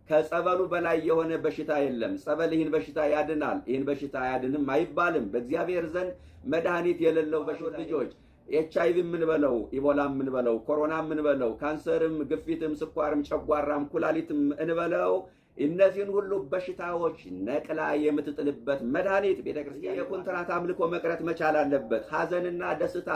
ከጸበሉ በላይ የሆነ በሽታ የለም። ጸበል ይህን በሽታ ያድናል፣ ይህን በሽታ አያድንም አይባልም። በእግዚአብሔር ዘንድ መድኃኒት የሌለው በሽታ ልጆች ኤችአይቪ ምን በለው፣ ኢቦላ ምን በለው፣ ኮሮና ምን በለው፣ ካንሰርም፣ ግፊትም፣ ስኳርም፣ ጨጓራም፣ ኩላሊትም እንበለው እነዚህን ሁሉ በሽታዎች ነቅላ የምትጥልበት መድኃኒት ቤተክርስቲያን የኮንትራት አምልኮ መቅረት መቻል አለበት። ሐዘንና ደስታ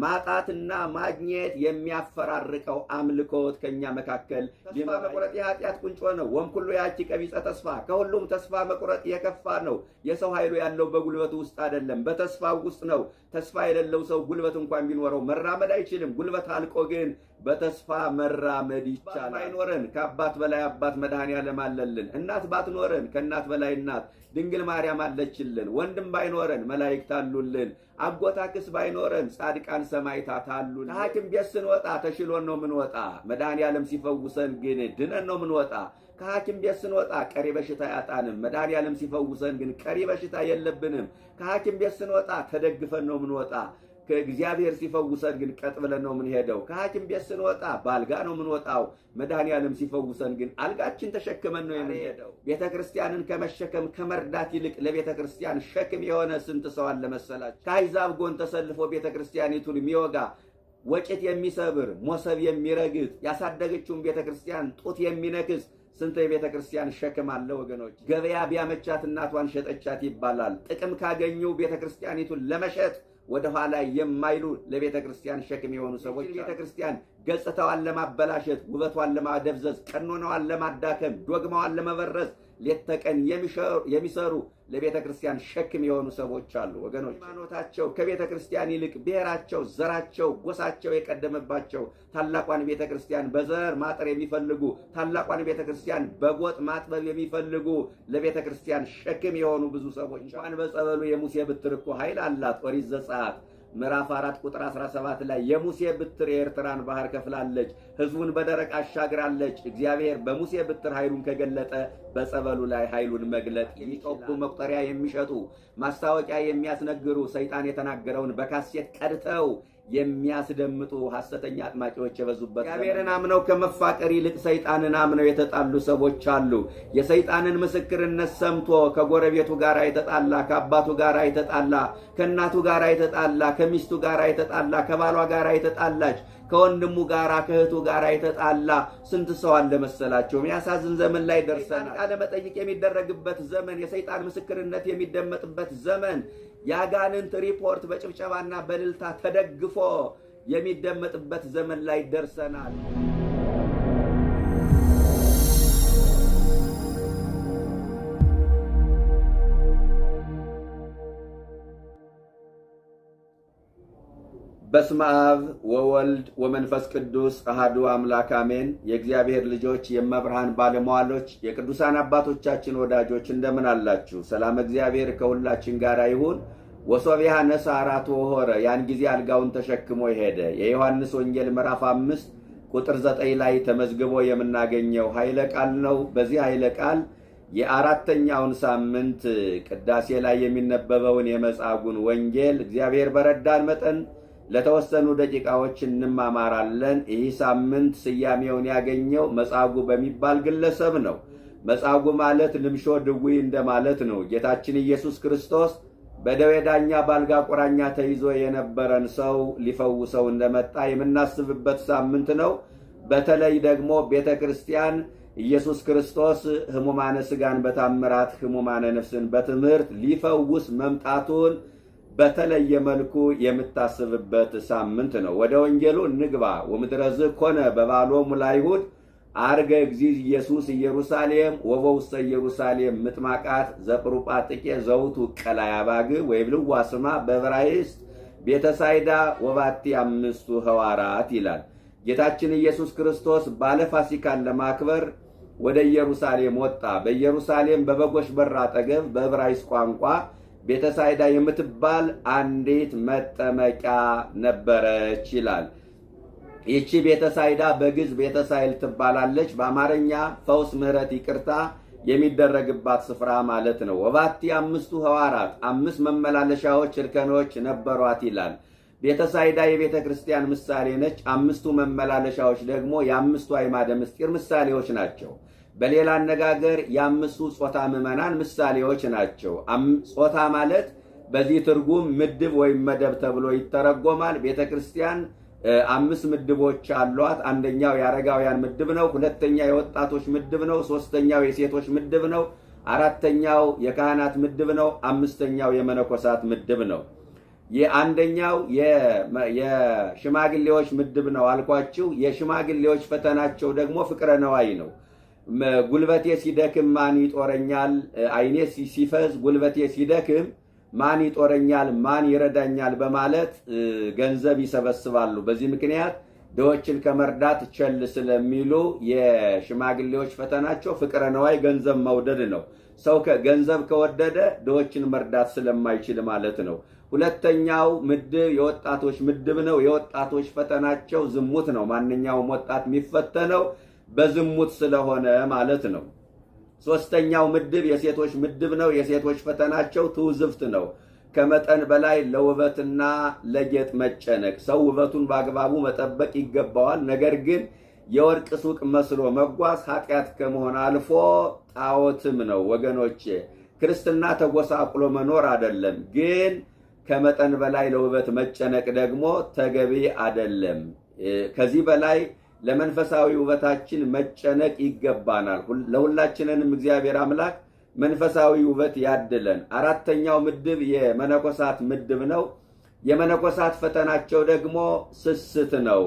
ማጣትና ማግኘት የሚያፈራርቀው አምልኮት ከኛ መካከል ተስፋ መቁረጥ የኃጢአት ቁንጮ ነው። ወምኩሉ ያቺ ቀቢጸ ተስፋ ከሁሉም ተስፋ መቁረጥ የከፋ ነው። የሰው ኃይሉ ያለው በጉልበቱ ውስጥ አይደለም፣ በተስፋው ውስጥ ነው። ተስፋ የሌለው ሰው ጉልበት እንኳን ቢኖረው መራመድ አይችልም። ጉልበት አልቆ ግን በተስፋ መራመድ ይቻላል። ባይኖረን ከአባት በላይ አባት መድኃኔዓለም አለልን። እናት ባትኖረን ከእናት በላይ እናት ድንግል ማርያም አለችልን። ወንድም ባይኖረን መላእክት አሉልን። አጎታክስ ባይኖረን ጻድቃን ሰማዕታት አሉልን። ከሐኪም ቤት ስንወጣ ተሽሎን ነው ምንወጣ። መድኃኔዓለም ሲፈውሰን ግን ድነን ነው ምንወጣ። ከሐኪም ቤት ስንወጣ ቀሪ በሽታ ያጣንም። መድኃኔዓለም ሲፈውሰን ግን ቀሪ በሽታ የለብንም። ከሐኪም ቤት ስንወጣ ተደግፈን ነው ምንወጣ። ከእግዚአብሔር ሲፈውሰን ግን ቀጥ ብለን ነው ምንሄደው። ከሐኪም ቤት ስንወጣ ባልጋ ነው ምንወጣው። መድኃኔዓለም ሲፈውሰን ግን አልጋችን ተሸክመን ነው የምንሄደው። ቤተክርስቲያንን ከመሸከም ከመርዳት ይልቅ ለቤተክርስቲያን ሸክም የሆነ ስንት ሰው አለ መሰላችሁ? ከአሕዛብ ጎን ተሰልፎ ቤተክርስቲያኒቱን የሚወጋ ወጭት የሚሰብር ሞሰብ የሚረግጥ ያሳደገችውን ቤተክርስቲያን ጡት የሚነክስ ስንት የቤተክርስቲያን ሸክም አለ ወገኖች። ገበያ ቢያመቻት እናቷን ሸጠቻት ይባላል። ጥቅም ካገኙ ቤተክርስቲያኒቱን ለመሸጥ ወደ ኋላ የማይሉ ለቤተክርስቲያን ሸክም የሆኑ ሰዎች ቤተክርስቲያን ገጽታዋን ለማበላሸት፣ ውበቷን ለማደብዘዝ፣ ቀኖናዋን ለማዳከም፣ ዶግማዋን ለመበረዝ ሌት ተቀን የሚሰሩ ለቤተክርስቲያን ሸክም የሆኑ ሰዎች አሉ ወገኖች። ሃይማኖታቸው ከቤተክርስቲያን ይልቅ ብሔራቸው፣ ዘራቸው፣ ጎሳቸው የቀደመባቸው ታላቋን ቤተክርስቲያን በዘር ማጠር የሚፈልጉ ታላቋን ቤተክርስቲያን በጎጥ ማጥበብ የሚፈልጉ ለቤተክርስቲያን ሸክም የሆኑ ብዙ ሰዎች እንኳን በጸበሉ የሙሴ ብትር እኮ ኃይል አላት። ኦሪት ዘጸአት ምዕራፍ 4 ቁጥር 17 ላይ የሙሴ ብትር የኤርትራን ባህር ከፍላለች፣ ሕዝቡን በደረቅ አሻግራለች። እግዚአብሔር በሙሴ ብትር ኃይሉን ከገለጠ በጸበሉ ላይ ኃይሉን መግለጥ የሚጠቁ መቁጠሪያ የሚሸጡ ማስታወቂያ የሚያስነግሩ ሰይጣን የተናገረውን በካሴት ቀድተው የሚያስደምጡ ሐሰተኛ አጥማቂዎች የበዙበት እግዚአብሔርን አምነው ከመፋቀር ይልቅ ሰይጣንን አምነው የተጣሉ ሰዎች አሉ። የሰይጣንን ምስክርነት ሰምቶ ከጎረቤቱ ጋር የተጣላ፣ ከአባቱ ጋር የተጣላ፣ ከእናቱ ጋር የተጣላ፣ ከሚስቱ ጋር የተጣላ፣ ከባሏ ጋር የተጣላች፣ ከወንድሙ ጋር ከእህቱ ጋር የተጣላ ስንት ሰው አለ መሰላችሁ? የሚያሳዝን ዘመን ላይ ደርሰናል። ቃለ መጠይቅ የሚደረግበት ዘመን፣ የሰይጣን ምስክርነት የሚደመጥበት ዘመን፣ የአጋንንት ሪፖርት በጭብጨባና በእልልታ ተደግፎ የሚደመጥበት ዘመን ላይ ደርሰናል። በስመ አብ ወወልድ ወመንፈስ ቅዱስ አሐዱ አምላክ አሜን። የእግዚአብሔር ልጆች፣ የመብርሃን ባለሟሎች፣ የቅዱሳን አባቶቻችን ወዳጆች እንደምን አላችሁ? ሰላም እግዚአብሔር ከሁላችን ጋር ይሁን። ወሶቢያ ነሳ አራቱ ሆረ፣ ያን ጊዜ አልጋውን ተሸክሞ ሄደ። የዮሐንስ ወንጌል ምዕራፍ 5 ቁጥር 9 ላይ ተመዝግቦ የምናገኘው ኃይለ ቃል ነው። በዚህ ኃይለ ቃል የአራተኛውን ሳምንት ቅዳሴ ላይ የሚነበበውን የመጻጉዕን ወንጌል እግዚአብሔር በረዳን መጠን ለተወሰኑ ደቂቃዎች እንማማራለን። ይህ ሳምንት ስያሜውን ያገኘው መጻጉዕ በሚባል ግለሰብ ነው። መጻጉዕ ማለት ልምሾ ድውይ እንደማለት ነው። ጌታችን ኢየሱስ ክርስቶስ በደዌ ዳኛ ባልጋ ቁራኛ ተይዞ የነበረን ሰው ሊፈውሰው እንደመጣ የምናስብበት ሳምንት ነው። በተለይ ደግሞ ቤተክርስቲያን ኢየሱስ ክርስቶስ ሕሙማነ ሥጋን በታምራት ሕሙማነ ነፍስን በትምህርት ሊፈውስ መምጣቱን በተለየ መልኩ የምታስብበት ሳምንት ነው። ወደ ወንጌሉ እንግባ። ወምድረዝ ኮነ በባሎሙ ለአይሁድ አርገ እግዚእ ኢየሱስ ኢየሩሳሌም ወበውስተ ኢየሩሳሌም ምጥማቃት ዘጵሩጳጥቄ ዘውቱ ቀላያ ባግ ወይብልዋ ስማ በዕብራይስጥ ቤተሳይዳ ወባቲ አምስቱ ሐዋርያት ይላል። ጌታችን ኢየሱስ ክርስቶስ ባለ ፋሲካን ለማክበር ወደ ኢየሩሳሌም ወጣ። በኢየሩሳሌም በበጎች በር አጠገብ በዕብራይስጥ ቋንቋ ቤተሳይዳ የምትባል አንዲት መጠመቂያ ነበረች ይላል። ይቺ ቤተሳይዳ በግዕዝ ቤተሳይል ትባላለች። በአማርኛ ፈውስ፣ ምሕረት፣ ይቅርታ የሚደረግባት ስፍራ ማለት ነው። ወባቲ አምስቱ ሐዋርያት 5 መመላለሻዎች እርከኖች ነበሯት ይላል። ቤተሳይዳ የቤተ ክርስቲያን ምሳሌ ነች። 5ቱ መመላለሻዎች ደግሞ የ5ቱ አዕማደ ምስጢር ምሳሌዎች ናቸው። በሌላ አነጋገር የአምስቱ ጾታ ምዕመናን ምሳሌዎች ናቸው። ጾታ ማለት በዚህ ትርጉም ምድብ ወይም መደብ ተብሎ ይተረጎማል። ቤተክርስቲያን 5 ምድቦች አሏት። አንደኛው የአረጋውያን ምድብ ነው። ሁለተኛው የወጣቶች ምድብ ነው። ሶስተኛው የሴቶች ምድብ ነው። አራተኛው የካህናት ምድብ ነው። አምስተኛው የመነኮሳት ምድብ ነው። የአንደኛው የሽማግሌዎች ምድብ ነው አልኳችሁ። የሽማግሌዎች ፈተናቸው ደግሞ ፍቅረ ነዋይ ነው። ጉልበቴ ሲደክም ማን ይጦረኛል፣ ዓይኔ ሲፈዝ ጉልበቴ ሲደክም ማን ይጦረኛል፣ ማን ይረዳኛል በማለት ገንዘብ ይሰበስባሉ። በዚህ ምክንያት ድሆችን ከመርዳት ቸል ስለሚሉ የሽማግሌዎች ፈተናቸው ፍቅረ ነዋይ ገንዘብ መውደድ ነው። ሰው ገንዘብ ከወደደ ድሆችን መርዳት ስለማይችል ማለት ነው። ሁለተኛው ምድብ የወጣቶች ምድብ ነው። የወጣቶች ፈተናቸው ዝሙት ነው። ማንኛውም ወጣት የሚፈተነው በዝሙት ስለሆነ ማለት ነው። ሶስተኛው ምድብ የሴቶች ምድብ ነው። የሴቶች ፈተናቸው ትውዝፍት ነው። ከመጠን በላይ ለውበትና ለጌጥ መጨነቅ። ሰው ውበቱን በአግባቡ መጠበቅ ይገባዋል። ነገር ግን የወርቅ ሱቅ መስሎ መጓዝ ኃጢአት ከመሆን አልፎ ጣዖትም ነው። ወገኖቼ ክርስትና ተጎሳቁሎ መኖር አይደለም፣ ግን ከመጠን በላይ ለውበት መጨነቅ ደግሞ ተገቢ አይደለም። ከዚህ በላይ ለመንፈሳዊ ውበታችን መጨነቅ ይገባናል። ለሁላችንንም እግዚአብሔር አምላክ መንፈሳዊ ውበት ያድለን። አራተኛው ምድብ የመነኮሳት ምድብ ነው። የመነኮሳት ፈተናቸው ደግሞ ስስት ነው።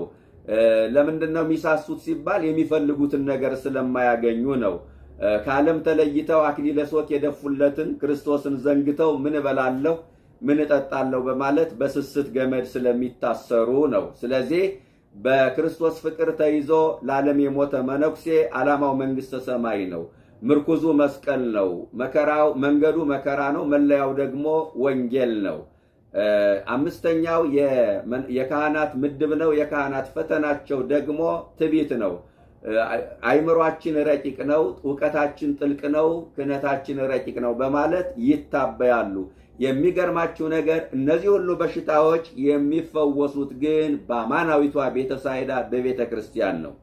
ለምንድን ነው የሚሳሱት ሲባል የሚፈልጉትን ነገር ስለማያገኙ ነው። ከዓለም ተለይተው አክሊለ ሦክ የደፉለትን ክርስቶስን ዘንግተው ምን እበላለሁ ምን እጠጣለሁ በማለት በስስት ገመድ ስለሚታሰሩ ነው። ስለዚህ በክርስቶስ ፍቅር ተይዞ ለዓለም የሞተ መነኩሴ ዓላማው መንግሥተ ሰማይ ነው። ምርኩዙ መስቀል ነው። መከራው መንገዱ መከራ ነው። መለያው ደግሞ ወንጌል ነው። አምስተኛው የካህናት ምድብ ነው። የካህናት ፈተናቸው ደግሞ ትዕቢት ነው። አይምሯችን ረቂቅ ነው፣ ዕውቀታችን ጥልቅ ነው፣ ክህነታችን ረቂቅ ነው በማለት ይታበያሉ። የሚገርማችሁ ነገር እነዚህ ሁሉ በሽታዎች የሚፈወሱት ግን በአማናዊቷ ቤተሳይዳ በቤተ ክርስቲያን ነው።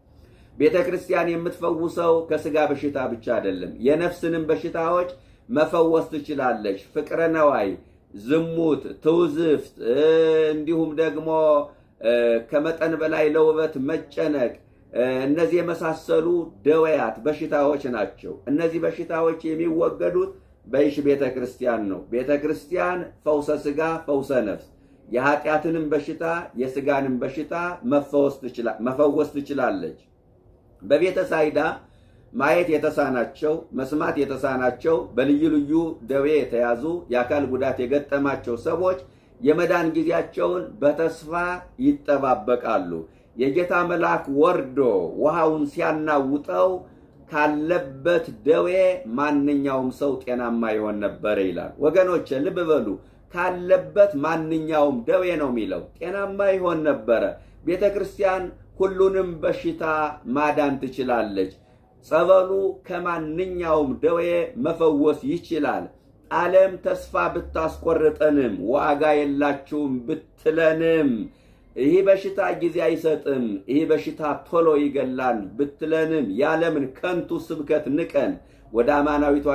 ቤተ ክርስቲያን የምትፈውሰው ከስጋ በሽታ ብቻ አይደለም፣ የነፍስንም በሽታዎች መፈወስ ትችላለች። ፍቅረ ነዋይ፣ ዝሙት፣ ትውዝፍት እንዲሁም ደግሞ ከመጠን በላይ ለውበት መጨነቅ፣ እነዚህ የመሳሰሉ ደዌያት በሽታዎች ናቸው። እነዚህ በሽታዎች የሚወገዱት በይሽ ቤተ ክርስቲያን ነው። ቤተ ክርስቲያን ፈውሰ ስጋ ፈውሰ ነፍስ፣ የኃጢአትንም በሽታ የስጋንም በሽታ መፈወስ ትችላለች። በቤተ ሳይዳ ማየት የተሳናቸው መስማት የተሳናቸው በልዩ ልዩ ደዌ የተያዙ የአካል ጉዳት የገጠማቸው ሰዎች የመዳን ጊዜያቸውን በተስፋ ይጠባበቃሉ። የጌታ መልአክ ወርዶ ውሃውን ሲያናውጠው ካለበት ደዌ ማንኛውም ሰው ጤናማ ይሆን ነበር ይላል። ወገኖቼ ልብ በሉ፣ ካለበት ማንኛውም ደዌ ነው የሚለው፣ ጤናማ ይሆን ነበረ። ቤተ ክርስቲያን ሁሉንም በሽታ ማዳን ትችላለች። ጸበሉ ከማንኛውም ደዌ መፈወስ ይችላል። ዓለም ተስፋ ብታስቆርጠንም ዋጋ የላችሁም ብትለንም ይህ በሽታ ጊዜ አይሰጥም፣ ይህ በሽታ ቶሎ ይገላል ብትለንም የዓለምን ከንቱ ስብከት ንቀን ወደ አማናዊቷ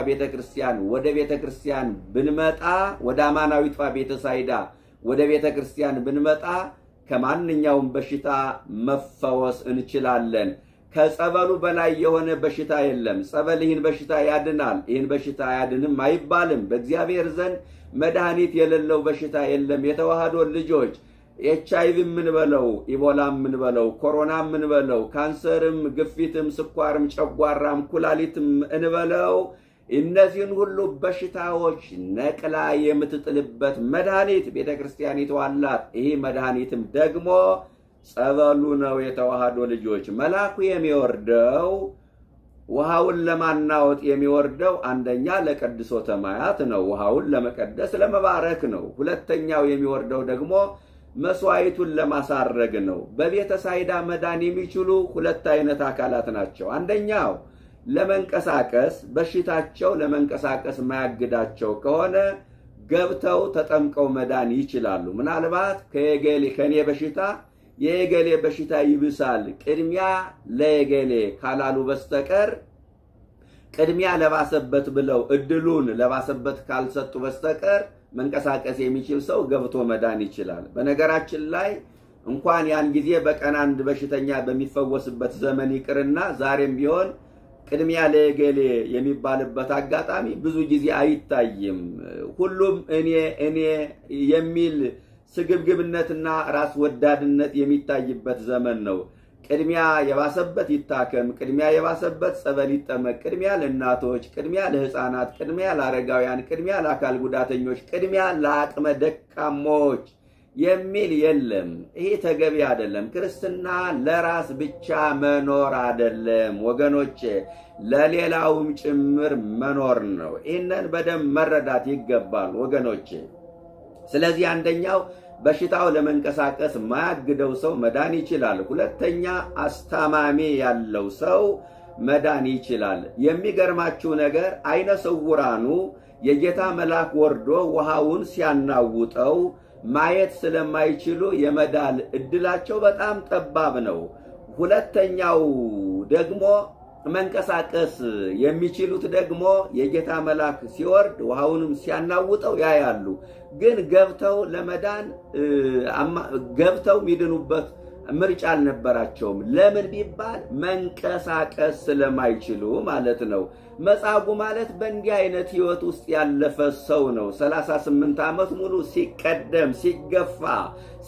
ቤተክርስቲያን ብንመጣ ወደ አማናዊቷ ቤተሳይዳ ወደ ቤተክርስቲያን ብንመጣ ከማንኛውም በሽታ መፈወስ እንችላለን። ከጸበሉ በላይ የሆነ በሽታ የለም። ጸበል ይህን በሽታ ያድናል፣ ይህን በሽታ አያድንም አይባልም። በእግዚአብሔር ዘንድ መድኃኒት የሌለው በሽታ የለም። የተዋህዶ ልጆች ኤችአይቪ ምን በለው፣ ኢቦላ ምን በለው፣ ኮሮና ምን በለው፣ ካንሰርም፣ ግፊትም፣ ስኳርም፣ ጨጓራም፣ ኩላሊትም እንበለው እነዚህን ሁሉ በሽታዎች ነቅላ የምትጥልበት መድኃኒት ቤተክርስቲያኒቱ አላት። ይህ መድኃኒትም ደግሞ ጸበሉ ነው። የተዋህዶ ልጆች መልአኩ የሚወርደው ውሃውን ለማናወጥ የሚወርደው አንደኛ ለቅድሶተ ማያት ነው፣ ውሃውን ለመቀደስ ለመባረክ ነው። ሁለተኛው የሚወርደው ደግሞ መስዋዕቱን ለማሳረግ ነው። በቤተ ሳይዳ መዳን የሚችሉ ሁለት አይነት አካላት ናቸው። አንደኛው ለመንቀሳቀስ በሽታቸው ለመንቀሳቀስ ማያግዳቸው ከሆነ ገብተው ተጠምቀው መዳን ይችላሉ። ምናልባት ከኔ በሽታ የገሌ በሽታ ይብሳል ቅድሚያ ለገሌ ካላሉ በስተቀር ቅድሚያ ለባሰበት ብለው እድሉን ለባሰበት ካልሰጡ በስተቀር መንቀሳቀስ የሚችል ሰው ገብቶ መዳን ይችላል። በነገራችን ላይ እንኳን ያን ጊዜ በቀን አንድ በሽተኛ በሚፈወስበት ዘመን ይቅርና ዛሬም ቢሆን ቅድሚያ ለገሌ የሚባልበት አጋጣሚ ብዙ ጊዜ አይታይም። ሁሉም እኔ የሚል ስግብግብነትና ራስ ወዳድነት የሚታይበት ዘመን ነው። ቅድሚያ የባሰበት ይታከም፣ ቅድሚያ የባሰበት ጸበል ይጠመቅ፣ ቅድሚያ ለእናቶች፣ ቅድሚያ ለሕፃናት፣ ቅድሚያ ለአረጋውያን፣ ቅድሚያ ለአካል ጉዳተኞች፣ ቅድሚያ ለአቅመ ደካሞች የሚል የለም። ይሄ ተገቢ አይደለም። ክርስትና ለራስ ብቻ መኖር አይደለም ወገኖቼ፣ ለሌላውም ጭምር መኖር ነው። ይህንን በደንብ መረዳት ይገባል ወገኖቼ። ስለዚህ አንደኛው በሽታው ለመንቀሳቀስ ማያግደው ሰው መዳን ይችላል። ሁለተኛ አስታማሚ ያለው ሰው መዳን ይችላል። የሚገርማችሁ ነገር አይነ ስውራኑ የጌታ መልአክ ወርዶ ውሃውን ሲያናውጠው ማየት ስለማይችሉ የመዳን እድላቸው በጣም ጠባብ ነው። ሁለተኛው ደግሞ መንቀሳቀስ የሚችሉት ደግሞ የጌታ መልአክ ሲወርድ ውሃውንም ሲያናውጠው ያያሉ። ግን ገብተው የሚድኑበት ምርጫ አልነበራቸውም። ለምን ቢባል መንቀሳቀስ ስለማይችሉ ማለት ነው። መጻጉዕ ማለት በእንዲህ አይነት ህይወት ውስጥ ያለፈ ሰው ነው። 38 ዓመት ሙሉ ሲቀደም፣ ሲገፋ፣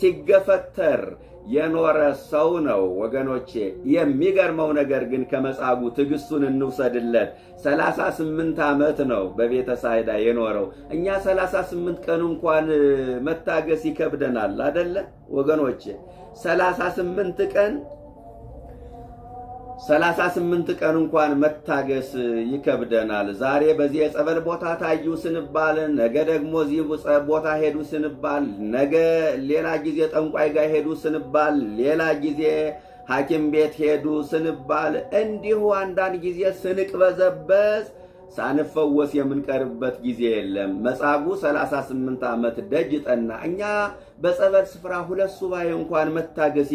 ሲገፈተር የኖረ ሰው ነው ወገኖቼ። የሚገርመው ነገር ግን ከመጻጉዕ ትዕግስቱን እንውሰድለት። 38 ዓመት ነው በቤተ ሳይዳ የኖረው። እኛ 38 ቀን እንኳን መታገስ ይከብደናል አይደለ ወገኖቼ? 38 ቀን እንኳን መታገስ ይከብደናል። ዛሬ በዚህ የጸበል ቦታ ታዩ ስንባል፣ ነገ ደግሞ እዚህ ቦታ ሄዱ ስንባል፣ ነገ ሌላ ጊዜ ጠንቋይ ጋር ሄዱ ስንባል፣ ሌላ ጊዜ ሐኪም ቤት ሄዱ ስንባል፣ እንዲሁ አንዳንድ ጊዜ ስንቅበዘበዝ ሳንፈወስ የምንቀርበት ጊዜ የለም። መጻጉዕ 38 ዓመት ደጅ ጠና። እኛ በጸበል ስፍራ 2 ሱባኤ እንኳን መታገስ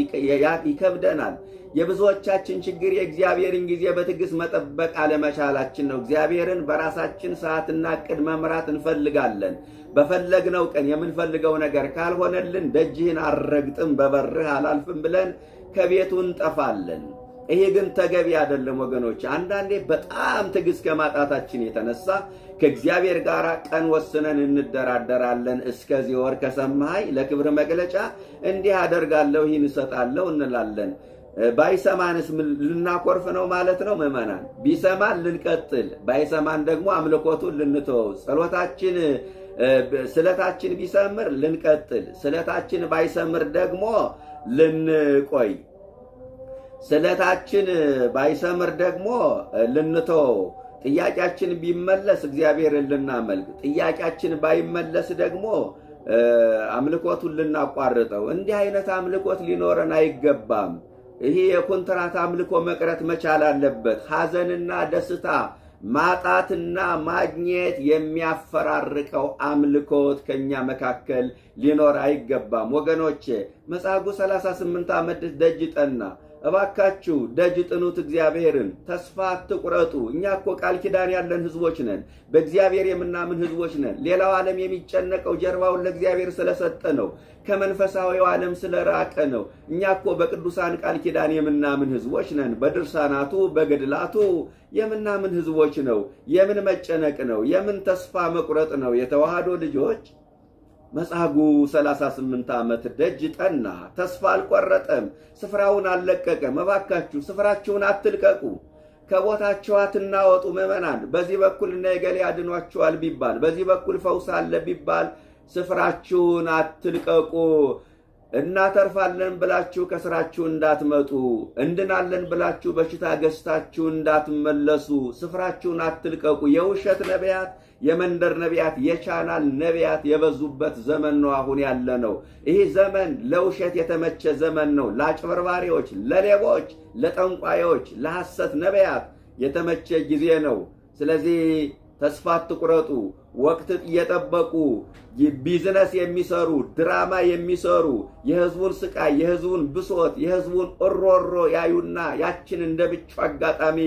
ይከብደናል። የብዙዎቻችን ችግር የእግዚአብሔርን ጊዜ በትዕግስት መጠበቅ አለመቻላችን ነው። እግዚአብሔርን በራሳችን ሰዓትና ዕቅድ መምራት እንፈልጋለን። በፈለግነው ቀን የምንፈልገው ነገር ካልሆነልን ደጅህን አልረግጥም፣ በበርህ አላልፍም ብለን ከቤቱ እንጠፋለን። ይሄ ግን ተገቢ አይደለም ወገኖች። አንዳንዴ በጣም ትዕግስት ከማጣታችን የተነሳ ከእግዚአብሔር ጋር ቀን ወስነን እንደራደራለን። እስከዚህ ወር ከሰማኸኝ ለክብር መግለጫ እንዲህ አደርጋለሁ፣ ይህን እሰጣለሁ እንላለን። ባይሰማንስ ልናኮርፍ ነው ማለት ነው ምዕመናን? ቢሰማን ልንቀጥል፣ ባይሰማን ደግሞ አምልኮቱን ልንተወው። ጸሎታችን ስለታችን ቢሰምር ልንቀጥል፣ ስለታችን ባይሰምር ደግሞ ልንቆይ፣ ስለታችን ባይሰምር ደግሞ ልንተወው። ጥያቄያችን ቢመለስ እግዚአብሔርን ልናመልክ፣ ጥያቄያችን ባይመለስ ደግሞ አምልኮቱን ልናቋርጠው። እንዲህ አይነት አምልኮት ሊኖረን አይገባም። ይሄ የኮንትራት አምልኮ መቅረት መቻል አለበት። ሐዘንና ደስታ፣ ማጣትና ማግኘት የሚያፈራርቀው አምልኮት ከኛ መካከል ሊኖር አይገባም ወገኖቼ። መጻጉዕ 38 ዓመት ደጅ ጠና። እባካችሁ ደጅ ጥኑት እግዚአብሔርን፣ ተስፋ አትቁረጡ። እኛ እኮ ቃል ኪዳን ያለን ህዝቦች ነን፣ በእግዚአብሔር የምናምን ህዝቦች ነን። ሌላው ዓለም የሚጨነቀው ጀርባውን ለእግዚአብሔር ስለሰጠ ነው፣ ከመንፈሳዊው ዓለም ስለራቀ ነው። እኛ እኮ በቅዱሳን ቃል ኪዳን የምናምን ህዝቦች ነን፣ በድርሳናቱ በገድላቱ የምናምን ህዝቦች ነው። የምን መጨነቅ ነው? የምን ተስፋ መቁረጥ ነው? የተዋህዶ ልጆች መጻጉዕ 38 ዓመት ደጅ ጠና። ተስፋ አልቆረጠም፣ ስፍራውን አልለቀቀም። እባካችሁ ስፍራችሁን አትልቀቁ፣ ከቦታችሁ አትናወጡ ምዕመናን። በዚህ በኩል እነ እገሌ ያድኗችኋል ቢባል፣ በዚህ በኩል ፈውስ አለ ቢባል ስፍራችሁን አትልቀቁ። እናተርፋለን ብላችሁ ከስራችሁ እንዳትመጡ፣ እንድናለን ብላችሁ በሽታ ገዝታችሁ እንዳትመለሱ ስፍራችሁን አትልቀቁ። የውሸት ነቢያት፣ የመንደር ነቢያት፣ የቻናል ነቢያት የበዙበት ዘመን ነው አሁን ያለ ነው። ይህ ዘመን ለውሸት የተመቸ ዘመን ነው። ለአጭበርባሪዎች፣ ለሌቦች፣ ለጠንቋዮች፣ ለሐሰት ነቢያት የተመቸ ጊዜ ነው። ስለዚህ ተስፋ አትቁረጡ። ወቅት እየጠበቁ ቢዝነስ የሚሰሩ፣ ድራማ የሚሰሩ፣ የህዝቡን ስቃይ፣ የህዝቡን ብሶት፣ የህዝቡን እሮሮ ያዩና ያችን እንደ ብቻ አጋጣሚ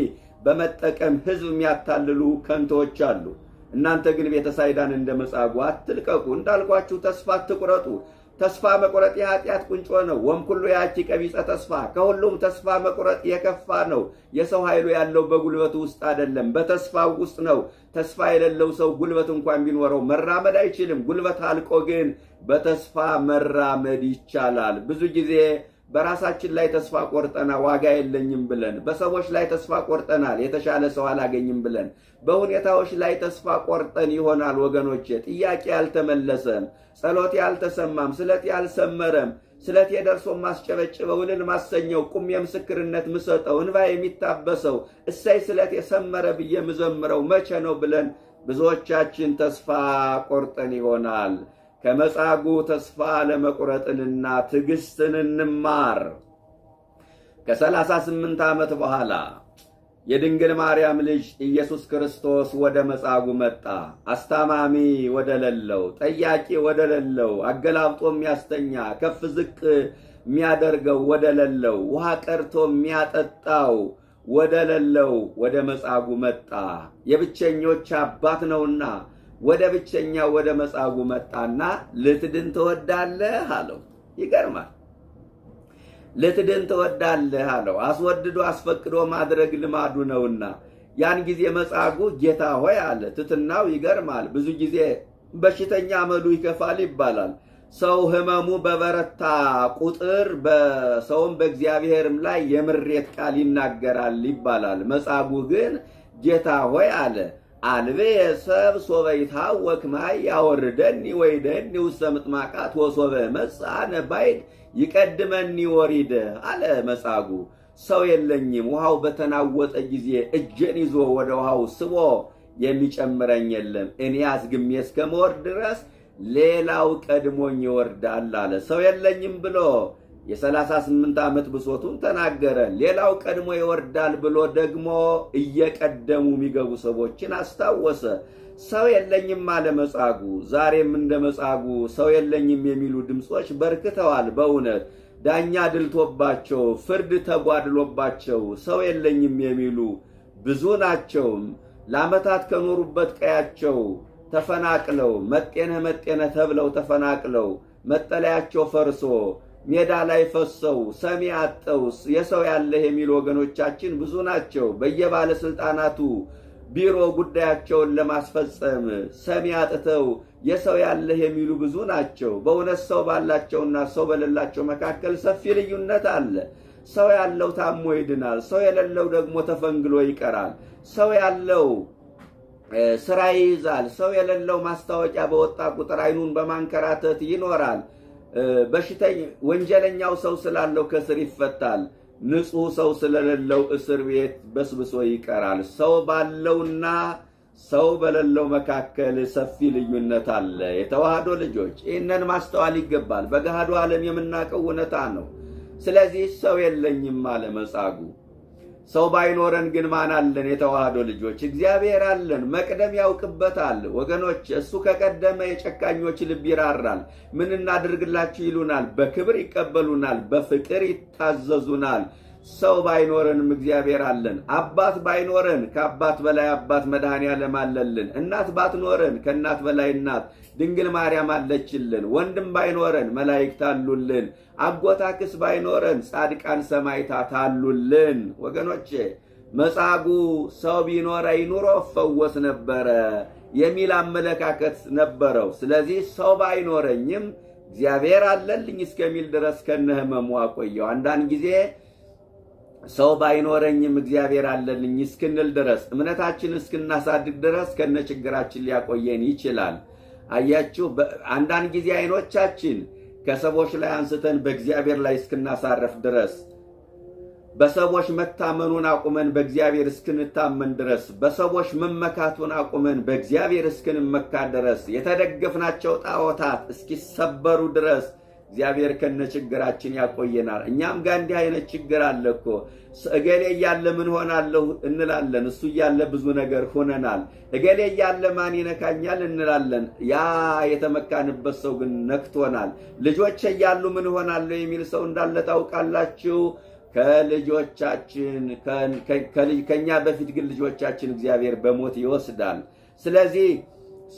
በመጠቀም ሕዝብ የሚያታልሉ ከንቶች አሉ። እናንተ ግን ቤተሳይዳን እንደ መጻጉዕ አትልቀቁ። እንዳልኳችሁ ተስፋ አትቁረጡ። ተስፋ መቁረጥ የኃጢአት ቁንጮ ነው። ወምኩሉ ያቺ ቀቢጸ ተስፋ፣ ከሁሉም ተስፋ መቁረጥ የከፋ ነው። የሰው ኃይሉ ያለው በጉልበቱ ውስጥ አይደለም፣ በተስፋው ውስጥ ነው። ተስፋ የሌለው ሰው ጉልበት እንኳን ቢኖረው መራመድ አይችልም። ጉልበት አልቆ ግን በተስፋ መራመድ ይቻላል። ብዙ ጊዜ በራሳችን ላይ ተስፋ ቆርጠና ዋጋ የለኝም ብለን፣ በሰዎች ላይ ተስፋ ቆርጠናል የተሻለ ሰው አላገኝም ብለን፣ በሁኔታዎች ላይ ተስፋ ቆርጠን ይሆናል ወገኖቼ። ጥያቄ ያልተመለሰም፣ ጸሎት ያልተሰማም፣ ስለት ያልሰመረም፣ ስለት የደርሶ ማስጨበጭበው እልል ማሰኘው፣ ቁሜ ምስክርነት ምሰጠው፣ እንባ የሚታበሰው፣ እሰይ ስለት የሰመረ ብዬ ምዘምረው መቼ ነው ብለን ብዙዎቻችን ተስፋ ቆርጠን ይሆናል። ከመጻጉዕ ተስፋ ለመቁረጥንና ትዕግስትን እንማር። ከ38 ዓመት በኋላ የድንግል ማርያም ልጅ ኢየሱስ ክርስቶስ ወደ መጻጉዕ መጣ። አስታማሚ ወደ ሌለው፣ ጠያቂ ወደ ሌለው፣ አገላብጦ የሚያስተኛ ከፍ ዝቅ የሚያደርገው ወደ ሌለው፣ ውሃ ቀርቶ የሚያጠጣው ወደ ሌለው ወደ መጻጉዕ መጣ። የብቸኞች አባት ነውና ወደ ብቸኛው ወደ መጻጉዕ መጣና ልትድን ትወዳለህ አለው። ይገርማል። ልትድን ትወዳለህ አለው። አስወድዶ አስፈቅዶ ማድረግ ልማዱ ነውና ያን ጊዜ መጻጉዕ ጌታ ሆይ አለ። ትትናው ይገርማል። ብዙ ጊዜ በሽተኛ አመሉ ይከፋል ይባላል። ሰው ህመሙ በበረታ ቁጥር በሰውም በእግዚአብሔርም ላይ የምሬት ቃል ይናገራል ይባላል። መጻጉዕ ግን ጌታ ሆይ አለ አልቤ ሰብ ሶበ ይታወክ ማይ ያወርደኒ ወይደኒ ውስተ ምጥማቃት ወሶበ መጽአ ነባይድ ይቀድመኒ ወሪደ አለ መጻጉዕ። ሰው የለኝም፣ ውሃው በተናወጠ ጊዜ እጄን ይዞ ወደ ውሃው ስቦ የሚጨምረኝ የለም። እኔ አዝግሜ እስከምወርድ ድረስ ሌላው ቀድሞኝ ይወርዳል አለ። ሰው የለኝም ብሎ የ38 ዓመት ብሶቱን ተናገረ። ሌላው ቀድሞ ይወርዳል ብሎ ደግሞ እየቀደሙ የሚገቡ ሰዎችን አስታወሰ። ሰው የለኝም አለ መጻጉዕ። ዛሬም እንደ መጻጉዕ ሰው የለኝም የሚሉ ድምጾች በርክተዋል። በእውነት ዳኛ ድልቶባቸው፣ ፍርድ ተጓድሎባቸው ሰው የለኝም የሚሉ ብዙ ናቸው። ለዓመታት ከኖሩበት ቀያቸው ተፈናቅለው፣ መጤነ ተብለው ተፈናቅለው፣ መጠለያቸው ፈርሶ ሜዳ ላይ ፈሰው ሰሚ አጠው የሰው ያለህ የሚሉ ወገኖቻችን ብዙ ናቸው። በየባለስልጣናቱ ቢሮ ጉዳያቸውን ለማስፈጸም ሰሚ አጥተው የሰው ያለህ የሚሉ ብዙ ናቸው። በእውነት ሰው ባላቸውና ሰው በሌላቸው መካከል ሰፊ ልዩነት አለ። ሰው ያለው ታሞ ይድናል፣ ሰው የሌለው ደግሞ ተፈንግሎ ይቀራል። ሰው ያለው ስራ ይይዛል፣ ሰው የሌለው ማስታወቂያ በወጣ ቁጥር አይኑን በማንከራተት ይኖራል። ወንጀለኛው ሰው ስላለው ከስር ይፈታል። ንጹህ ሰው ስለሌለው እስር ቤት በስብሶ ይቀራል። ሰው ባለውና ሰው በሌለው መካከል ሰፊ ልዩነት አለ። የተዋህዶ ልጆች ይህንን ማስተዋል ይገባል። በገሃዱ ዓለም የምናውቀው እውነታ ነው። ስለዚህ ሰው የለኝም አለ መጻጉዕ። ሰው ባይኖረን ግን ማን አለን? የተዋህዶ ልጆች እግዚአብሔር አለን። መቅደም ያውቅበታል ወገኖች። እሱ ከቀደመ የጨካኞች ልብ ይራራል። ምን እናድርግላችሁ ይሉናል፣ በክብር ይቀበሉናል፣ በፍቅር ይታዘዙናል። ሰው ባይኖረንም እግዚአብሔር አለን። አባት ባይኖረን ከአባት በላይ አባት መድኃኔዓለም አለልን። እናት ባትኖረን ከእናት በላይ እናት ድንግል ማርያም አለችልን። ወንድም ባይኖረን መላእክት አሉልን። አጎታክስ ባይኖረን ጻድቃን ሰማዕታት አሉልን። ወገኖቼ መጻጉዕ ሰው ቢኖረኝ ኑሮ እፈወስ ነበረ የሚል አመለካከት ነበረው። ስለዚህ ሰው ባይኖረኝም እግዚአብሔር አለልኝ እስከሚል ድረስ ከነህመሙ አቆየው። አንዳንድ ጊዜ ሰው ባይኖረኝም እግዚአብሔር አለልኝ እስክንል ድረስ እምነታችን እስክናሳድግ ድረስ ከነችግራችን ሊያቆየን ይችላል። አያችሁ፣ አንዳንድ ጊዜ አይኖቻችን ከሰዎች ላይ አንስተን በእግዚአብሔር ላይ እስክናሳረፍ ድረስ፣ በሰዎች መታመኑን አቁመን በእግዚአብሔር እስክንታመን ድረስ፣ በሰዎች መመካቱን አቁመን በእግዚአብሔር እስክንመካ ድረስ፣ የተደገፍናቸው ጣዖታት እስኪሰበሩ ድረስ እግዚአብሔር ከነችግራችን ያቆየናል። እኛም ጋር እንዲህ አይነት ችግር አለ እኮ። እገሌ እያለ ምን ሆናለሁ እንላለን፣ እሱ እያለ ብዙ ነገር ሆነናል። እገሌ እያለ ማን ይነካኛል እንላለን፣ ያ የተመካንበት ሰው ግን ነክቶናል። ልጆች እያሉ ምን ሆናለሁ የሚል ሰው እንዳለ ታውቃላችሁ። ከልጆቻችን ከኛ በፊት ግን ልጆቻችን እግዚአብሔር በሞት ይወስዳል። ስለዚህ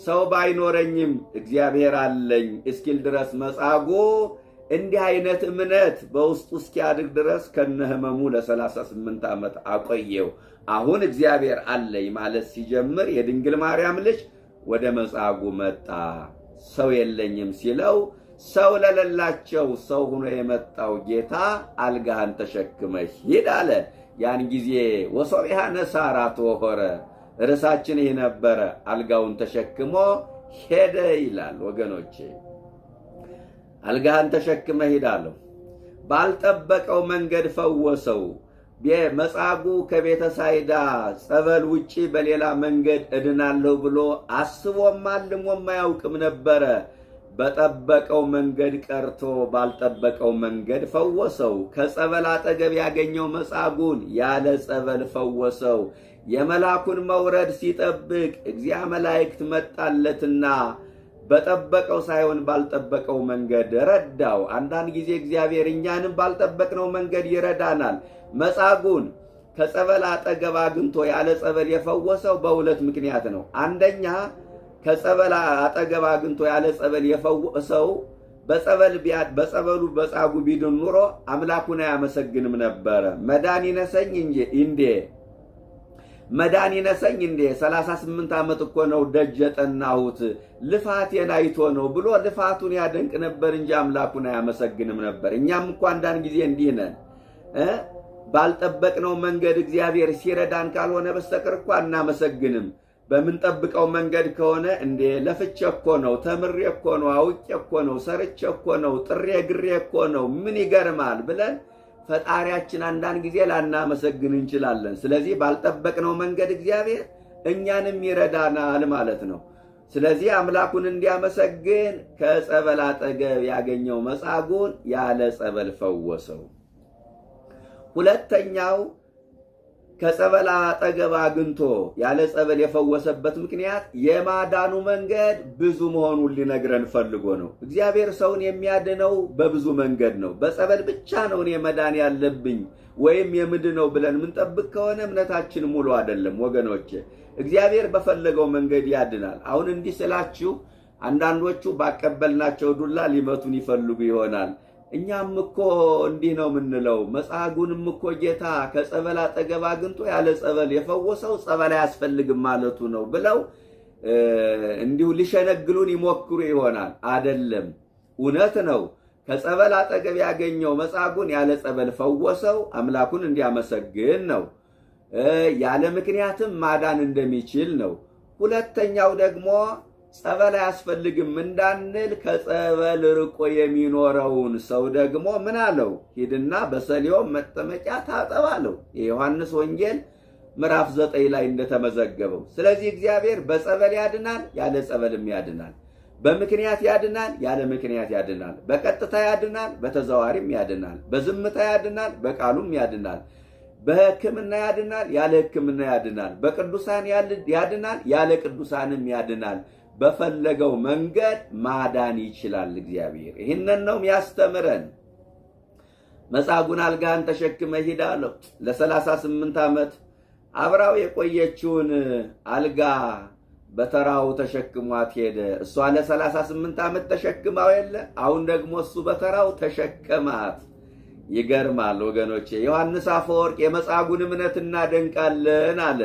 ሰው ባይኖረኝም እግዚአብሔር አለኝ እስኪል ድረስ መጻጉዕ እንዲህ አይነት እምነት በውስጡ እስኪያድግ ድረስ ከነህመሙ ለ38 ዓመት አቆየው። አሁን እግዚአብሔር አለኝ ማለት ሲጀምር የድንግል ማርያም ልጅ ወደ መጻጉዕ መጣ። ሰው የለኝም ሲለው ሰው ለሌላቸው ሰው ሆኖ የመጣው ጌታ አልጋህን ተሸክመህ ሂድ አለ። ያን ጊዜ ወሶቢሃ ነሳራት ወሆረ ርዕሳችን ይህ ነበረ። አልጋውን ተሸክሞ ሄደ ይላል። ወገኖቼ አልጋህን ተሸክመ ሂድ አለው። ባልጠበቀው መንገድ ፈወሰው። መጻጉዕ ከቤተ ሳይዳ ጸበል ውጪ በሌላ መንገድ እድናለሁ ብሎ አስቦም አልሞም አያውቅም ነበረ። በጠበቀው መንገድ ቀርቶ ባልጠበቀው መንገድ ፈወሰው። ከጸበል አጠገብ ያገኘው መጻጉዕን ያለ ጸበል ፈወሰው። የመላኩን መውረድ ሲጠብቅ እግዚአ መላእክት መጣለትና በጠበቀው ሳይሆን ባልጠበቀው መንገድ ረዳው። አንዳንድ ጊዜ እግዚአብሔር እኛንም ባልጠበቅነው መንገድ ይረዳናል። መጻጉዕን ከጸበል አጠገብ አግኝቶ ያለ ጸበል የፈወሰው በሁለት ምክንያት ነው። አንደኛ ከጸበል አጠገብ አግኝቶ ያለ ጸበል የፈወሰው በጸበሉ መጻጉዕ ቢድን ኑሮ አምላኩን አያመሰግንም ነበረ። መዳን ይነሰኝ እንዴ 38 ዓመት እኮ ነው ደጅ የጠናሁት ልፋቴን አይቶ ነው ብሎ ልፋቱን ያደንቅ ነበር እንጂ አምላኩን አያመሰግንም ነበር። እኛም እኮ አንዳንድ ጊዜ እንዲህ ነን። ባልጠበቅነው መንገድ እግዚአብሔር ሲረዳን ካልሆነ በስተቀር እኮ አናመሰግንም። በምንጠብቀው መንገድ ከሆነ እንዴ ለፍቼ እኮ ነው፣ ተምሬ እኮ ነው፣ አውቄ እኮ ነው፣ ሰርቼ እኮ ነው፣ ጥሬ ግሬ እኮ ነው፣ ምን ይገርማል ብለን ፈጣሪያችን አንዳንድ ጊዜ ላናመሰግን እንችላለን። ስለዚህ ባልጠበቅነው መንገድ እግዚአብሔር እኛንም ይረዳናል ማለት ነው። ስለዚህ አምላኩን እንዲያመሰግን ከጸበል አጠገብ ያገኘው መጻጉዕን ያለ ጸበል ፈወሰው። ሁለተኛው ከጸበል አጠገብ አግኝቶ ያለ ጸበል የፈወሰበት ምክንያት የማዳኑ መንገድ ብዙ መሆኑን ሊነግረን ፈልጎ ነው። እግዚአብሔር ሰውን የሚያድነው በብዙ መንገድ ነው። በጸበል ብቻ ነው እኔ መዳን ያለብኝ ወይም የምድነው ብለን ምንጠብቅ ከሆነ እምነታችን ሙሉ አይደለም ወገኖቼ። እግዚአብሔር በፈለገው መንገድ ያድናል። አሁን እንዲህ ስላችሁ አንዳንዶቹ ባቀበልናቸው ዱላ ሊመቱን ይፈልጉ ይሆናል። እኛም እኮ እንዲህ ነው የምንለው። መጻጉዕንም እኮ ጌታ ከጸበል አጠገብ አግኝቶ ያለ ጸበል የፈወሰው ጸበል አያስፈልግም ማለቱ ነው ብለው እንዲሁ ሊሸነግሉን ይሞክሩ ይሆናል። አይደለም፣ እውነት ነው። ከጸበል አጠገብ ያገኘው መጻጉዕን ያለ ጸበል ፈወሰው፣ አምላኩን እንዲያመሰግን ነው። ያለ ምክንያትም ማዳን እንደሚችል ነው። ሁለተኛው ደግሞ ጸበል አያስፈልግም እንዳንል ከጸበል ርቆ የሚኖረውን ሰው ደግሞ ምን አለው? ሂድና በሰሊሆም መጠመቂያ ታጠብ አለው። የዮሐንስ ወንጌል ምዕራፍ 9 ላይ እንደተመዘገበው። ስለዚህ እግዚአብሔር በጸበል ያድናል፣ ያለ ጸበልም ያድናል። በምክንያት ያድናል፣ ያለ ምክንያት ያድናል። በቀጥታ ያድናል፣ በተዘዋዋሪም ያድናል። በዝምታ ያድናል፣ በቃሉም ያድናል። በሕክምና ያድናል፣ ያለ ሕክምና ያድናል። በቅዱሳን ያድናል፣ ያለ ቅዱሳንም ያድናል። በፈለገው መንገድ ማዳን ይችላል እግዚአብሔር። ይህንን ነው ያስተምረን። መጻጉዕን አልጋህን ተሸክመ ሂድ አለው። ለ38 ዓመት አብራው የቆየችውን አልጋ በተራው ተሸክሟት ሄደ። እሷ ለ38 ዓመት ተሸክማው የለ፣ አሁን ደግሞ እሱ በተራው ተሸከማት። ይገርማል ወገኖቼ። ዮሐንስ አፈወርቅ የመጻጉዕን እምነት እናደንቃለን አለ።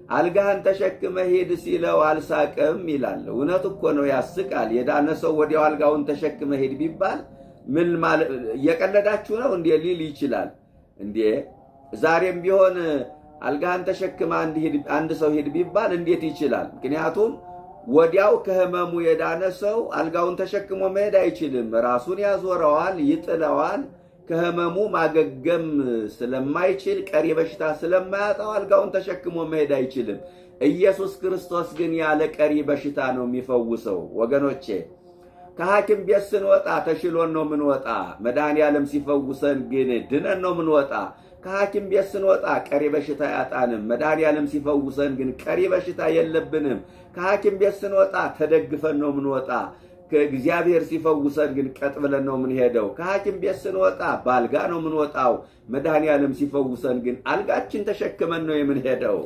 አልጋህን ተሸክመ ሄድ ሲለው አልሳቀም ይላል። እውነት እኮ ነው፣ ያስቃል። የዳነ ሰው ወዲያው አልጋውን ተሸክመ ሄድ ቢባል ምን ማለት እየቀለዳችሁ ነው እንዴ ሊል ይችላል። እንዴ ዛሬም ቢሆን አልጋህን ተሸክመ አንድ ሰው ሄድ ቢባል እንዴት ይችላል? ምክንያቱም ወዲያው ከህመሙ የዳነ ሰው አልጋውን ተሸክሞ መሄድ አይችልም። ራሱን ያዞረዋል፣ ይጥለዋል። ከህመሙ ማገገም ስለማይችል ቀሪ በሽታ ስለማያጣው አልጋውን ተሸክሞ መሄድ አይችልም። ኢየሱስ ክርስቶስ ግን ያለ ቀሪ በሽታ ነው የሚፈውሰው ወገኖቼ። ከሐኪም ቤት ስንወጣ ተሽሎን ነው ምንወጣ። መድኃኔዓለም ሲፈውሰን ግን ድነን ነው ምንወጣ። ከሐኪም ቤት ስንወጣ ቀሪ በሽታ ያጣንም። መድኃኔዓለም ሲፈውሰን ግን ቀሪ በሽታ የለብንም። ከሐኪም ቤት ስንወጣ ተደግፈን ነው ምንወጣ። ከእግዚአብሔር ሲፈውሰን ግን ቀጥ ብለን ነው የምንሄደው። ከሐኪም ቤት ስንወጣ በአልጋ ነው የምንወጣው። መድኃኔዓለም ሲፈውሰን ግን አልጋችን ተሸክመን ነው የምንሄደው።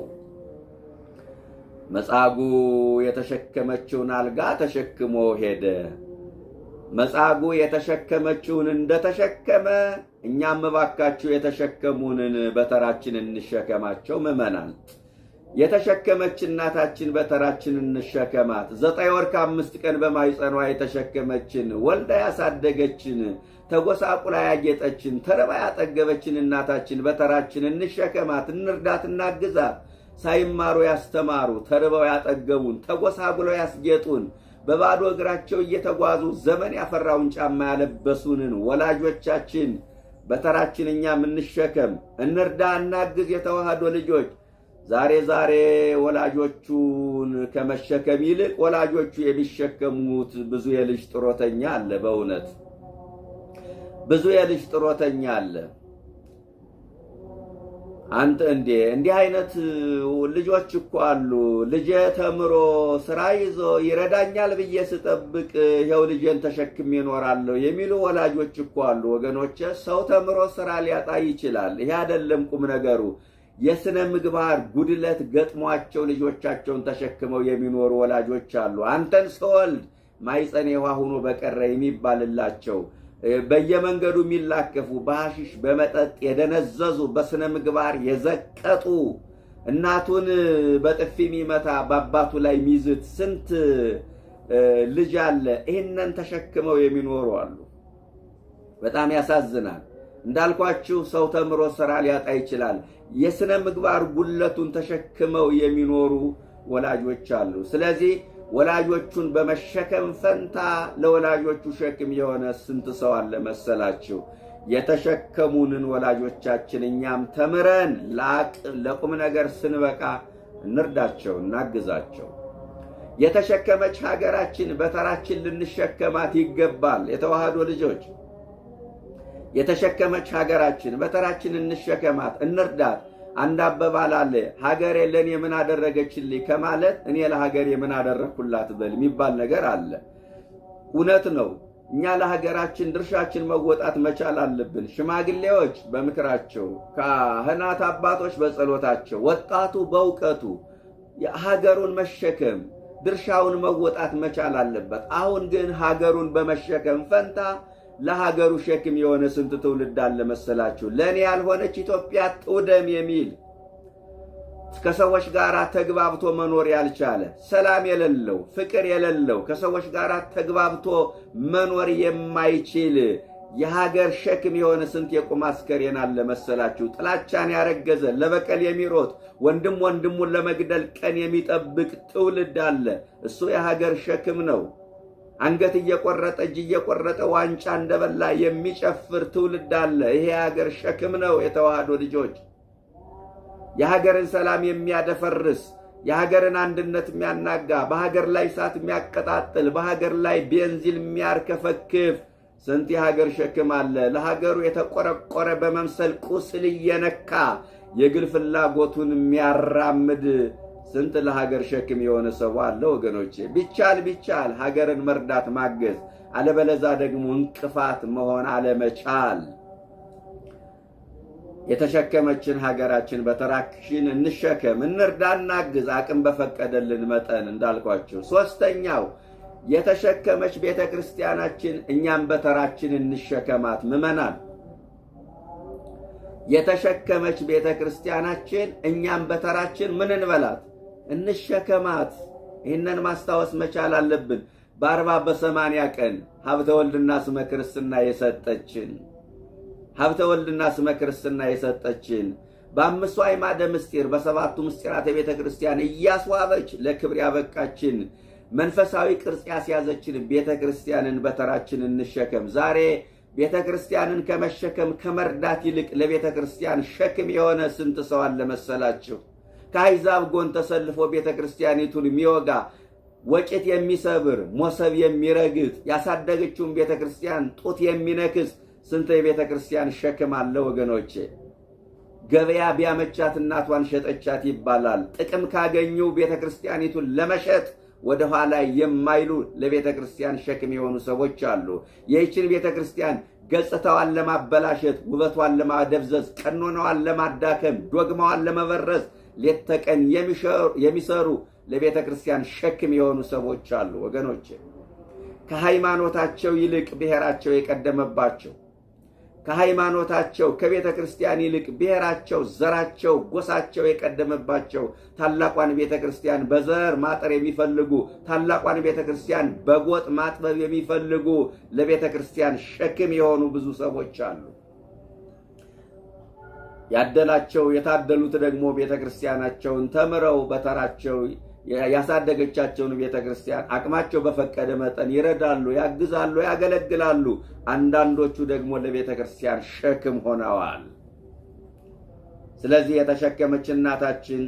መጻጉዕ የተሸከመችውን አልጋ ተሸክሞ ሄደ። መጻጉዕ የተሸከመችውን እንደተሸከመ እኛም እባካችሁ የተሸከሙንን በተራችን እንሸከማቸው። ምዕመናን የተሸከመች እናታችን በተራችን እንሸከማት። 9 ወር ከ5 ቀን በማኅፀኗ የተሸከመችን ወልዳ ያሳደገችን ተጎሳቁላ ያጌጠችን ተርባ ያጠገበችን እናታችን በተራችን እንሸከማት፣ እንርዳት፣ እናግዛት። ሳይማሩ ያስተማሩ፣ ተርበው ያጠገቡን፣ ተጎሳቁለው ያስጌጡን፣ በባዶ እግራቸው እየተጓዙ ዘመን ያፈራውን ጫማ ያለበሱንን ወላጆቻችን በተራችን እኛም እንሸከም፣ እንርዳ፣ እናግዝ። የተዋህዶ ልጆች ዛሬ ወላጆቹን ከመሸከም ይልቅ ወላጆቹ የሚሸከሙት ብዙ የልጅ ጥሮተኛ አለ። በእውነት ብዙ የልጅ ጥሮተኛ አለ። አንተ እንዲህ አይነት ልጆች እኮ አሉ። ልጄ ተምሮ ስራ ይዞ ይረዳኛል ብዬ ስጠብቅ ይሄው ልጄን ተሸክሜ እኖራለሁ የሚሉ ወላጆች እኮ አሉ። ወገኖቼ ሰው ተምሮ ስራ ሊያጣ ይችላል። ይሄ አይደለም ቁም ነገሩ። የሥነ ምግባር ጉድለት ገጥሟቸው ልጆቻቸውን ተሸክመው የሚኖሩ ወላጆች አሉ። አንተን ስወልድ ማይጸኔ ውሃ ሆኖ በቀረ የሚባልላቸው በየመንገዱ የሚላከፉ በሐሺሽ በመጠጥ የደነዘዙ በሥነ ምግባር የዘቀጡ እናቱን በጥፊ የሚመታ በአባቱ ላይ ሚዝት ስንት ልጅ አለ። ይህንን ተሸክመው የሚኖሩ አሉ። በጣም ያሳዝናል። እንዳልኳችሁ ሰው ተምሮ ስራ ሊያጣ ይችላል። የሥነ ምግባር ጉድለቱን ተሸክመው የሚኖሩ ወላጆች አሉ። ስለዚህ ወላጆቹን በመሸከም ፈንታ ለወላጆቹ ሸክም የሆነ ስንት ሰው አለ መሰላችሁ? የተሸከሙንን ወላጆቻችን እኛም ተምረን ለቁም ነገር ስንበቃ እንርዳቸው፣ እናግዛቸው። የተሸከመች ሀገራችን በተራችን ልንሸከማት ይገባል። የተዋህዶ ልጆች የተሸከመች ሀገራችን በተራችን እንሸከማት፣ እንርዳት። አንድ አባባል አለ፣ ሀገሬ ለኔ ምን አደረገችልኝ ከማለት እኔ ለሀገሬ ምን አደረኩላት በል የሚባል ነገር አለ። እውነት ነው። እኛ ለሀገራችን ድርሻችን መወጣት መቻል አለብን። ሽማግሌዎች በምክራቸው፣ ካህናት አባቶች በጸሎታቸው፣ ወጣቱ በእውቀቱ ሀገሩን መሸከም ድርሻውን መወጣት መቻል አለበት። አሁን ግን ሀገሩን በመሸከም ፈንታ ለሀገሩ ሸክም የሆነ ስንት ትውልድ አለ መሰላችሁ? ለኔ ያልሆነች ኢትዮጵያ ትውደም የሚል ከሰዎች ጋር ተግባብቶ መኖር ያልቻለ፣ ሰላም የሌለው፣ ፍቅር የሌለው፣ ከሰዎች ጋር ተግባብቶ መኖር የማይችል የሀገር ሸክም የሆነ ስንት የቁም አስከሬን አለ መሰላችሁ? ጥላቻን ያረገዘ ለበቀል የሚሮጥ ወንድም ወንድሙን ለመግደል ቀን የሚጠብቅ ትውልድ አለ። እሱ የሀገር ሸክም ነው። አንገት እየቆረጠ እጅ እየቆረጠ ዋንጫ እንደበላ የሚጨፍር ትውልድ አለ። ይሄ የሀገር ሸክም ነው። የተዋህዶ ልጆች የሀገርን ሰላም የሚያደፈርስ፣ የሀገርን አንድነት የሚያናጋ፣ በሀገር ላይ እሳት የሚያቀጣጥል፣ በሀገር ላይ ቤንዚን የሚያርከፈክፍ ስንት የሀገር ሸክም አለ። ለሀገሩ የተቆረቆረ በመምሰል ቁስል እየነካ የግል ፍላጎቱን የሚያራምድ ስንት ለሀገር ሸክም የሆነ ሰው አለ ወገኖቼ። ቢቻል ሀገርን መርዳት ማገዝ፣ አለበለዛ ደግሞ እንቅፋት መሆን አለመቻል። የተሸከመችን ሀገራችን በተራችን እንሸከም፣ እንርዳ፣ እናግዝ አቅም በፈቀደልን መጠን እንዳልኳችሁ። ሶስተኛው የተሸከመች ቤተክርስቲያናችን እኛም በተራችን እንሸከማት። ምዕመናን የተሸከመች ቤተክርስቲያናችን እኛም በተራችን ምን እንበላት? እንሸከማት። ይህንን ማስታወስ መቻል አለብን። በ40 በ80 ቀን ሀብተ ወልድና ስመ ክርስትና የሰጠችን ሀብተ ወልድና ስመ ክርስትና የሰጠችን በ5 አዕማደ ምስጢር በ7ቱ ምስጢራተ ቤተ ክርስቲያን እያስዋበች ለክብር ያበቃችን መንፈሳዊ ቅርጽ ያስያዘችን ቤተ ክርስቲያንን በተራችን እንሸከም። ዛሬ ቤተ ክርስቲያንን ከመሸከም ከመርዳት ይልቅ ለቤተ ክርስቲያን ሸክም የሆነ ስንት ሰው አለ መሰላችሁ? ከአሕዛብ ጎን ተሰልፎ ቤተ ክርስቲያኒቱን የሚወጋ፣ ወጭት የሚሰብር፣ ሞሰብ የሚረግጥ፣ ያሳደገችውን ቤተ ክርስቲያን ጡት የሚነክስ ስንት የቤተ ክርስቲያን ሸክም አለ ወገኖቼ። ገበያ ቢያመቻት እናቷን ሸጠቻት ይባላል። ጥቅም ካገኙ ቤተ ክርስቲያኒቱን ለመሸጥ ወደ ኋላ የማይሉ ለቤተ ክርስቲያን ሸክም የሆኑ ሰዎች አሉ። ይህችን ቤተ ክርስቲያን ገጽታዋን ለማበላሸት፣ ውበቷን ለማደብዘዝ፣ ቀኖናዋን ለማዳከም፣ ዶግማዋን ለመበረዝ ሌት ተቀን የሚሰሩ ለቤተ ክርስቲያን ሸክም የሆኑ ሰዎች አሉ። ወገኖቼ ከሃይማኖታቸው ይልቅ ብሔራቸው የቀደመባቸው፣ ከሃይማኖታቸው ከቤተ ክርስቲያን ይልቅ ብሔራቸው፣ ዘራቸው፣ ጎሳቸው የቀደመባቸው ታላቋን ቤተ ክርስቲያን በዘር ማጠር የሚፈልጉ፣ ታላቋን ቤተ ክርስቲያን በጎጥ ማጥበብ የሚፈልጉ ለቤተ ክርስቲያን ሸክም የሆኑ ብዙ ሰዎች አሉ። ያደላቸው የታደሉት ደግሞ ቤተ ክርስቲያናቸውን ተምረው በተራቸው ያሳደገቻቸውን ቤተ ክርስቲያን አቅማቸው በፈቀደ መጠን ይረዳሉ፣ ያግዛሉ፣ ያገለግላሉ። አንዳንዶቹ ደግሞ ለቤተ ክርስቲያን ሸክም ሆነዋል። ስለዚህ የተሸከመች እናታችን፣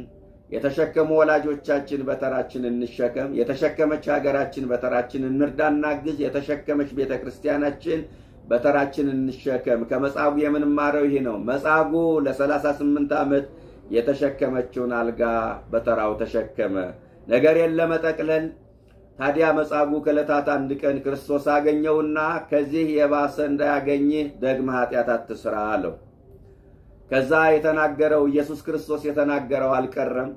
የተሸከሙ ወላጆቻችን በተራችን እንሸከም፣ የተሸከመች ሀገራችን በተራችን እንርዳ፣ እናግዝ። የተሸከመች ቤተ ክርስቲያናችን በተራችን እንሸከም። ከመጻጉዕ የምንማረው ይሄ ነው። መጻጉዕ ለ38 ዓመት የተሸከመችውን አልጋ በተራው ተሸከመ። ነገር ለመጠቅለል ታዲያ መጻጉዕ ከዕለታት አንድ ቀን ክርስቶስ አገኘውና ከዚህ የባሰ እንዳያገኝህ ደግመህ ኃጢአት አትስራ አለው። ከዛ የተናገረው ኢየሱስ ክርስቶስ የተናገረው አልቀረም።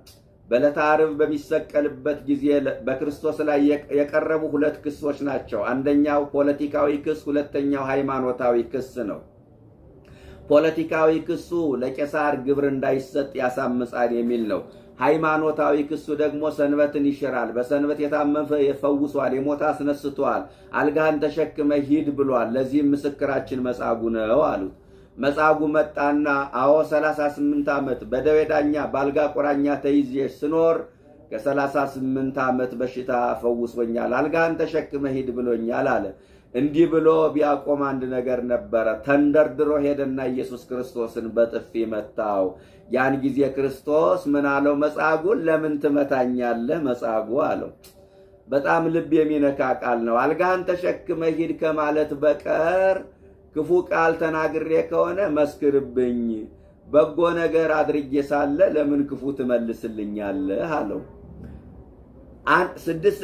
በዕለተ ዓርብ በሚሰቀልበት ጊዜ በክርስቶስ ላይ የቀረቡ ሁለት ክሶች ናቸው። አንደኛው ፖለቲካዊ ክስ፣ ሁለተኛው ሃይማኖታዊ ክስ ነው። ፖለቲካዊ ክሱ ለቄሳር ግብር እንዳይሰጥ ያሳምጻል የሚል ነው። ሃይማኖታዊ ክሱ ደግሞ ሰንበትን ይሽራል፣ በሰንበት የታመመ ይፈውሷል፣ የሞተ አስነስቷል፣ አልጋህን ተሸክመ ሂድ ብሏል። ለዚህም ምስክራችን መጻጉዕ ነው አሉት። መጻጉዕ መጣና አዎ 38 ዓመት በደዌ ዳኛ በአልጋ ቁራኛ ተይዤ ስኖር ከ38 ዓመት በሽታ ፈውሶኛል፣ አልጋህን ተሸክመ ሂድ ብሎኛል አለ። እንዲህ ብሎ ቢያቆም አንድ ነገር ነበረ። ተንደርድሮ ሄደና ኢየሱስ ክርስቶስን በጥፊ መታው። ያን ጊዜ ክርስቶስ ምን አለው? መጻጉዕን ለምን ትመታኛለህ? መጻጉዕ አለው። በጣም ልብ የሚነካ ቃል ነው። አልጋህን ተሸክመ ሂድ ከማለት በቀር ክፉ ቃል ተናግሬ ከሆነ መስክርብኝ፣ በጎ ነገር አድርጌ ሳለ ለምን ክፉ ትመልስልኛለህ አለው።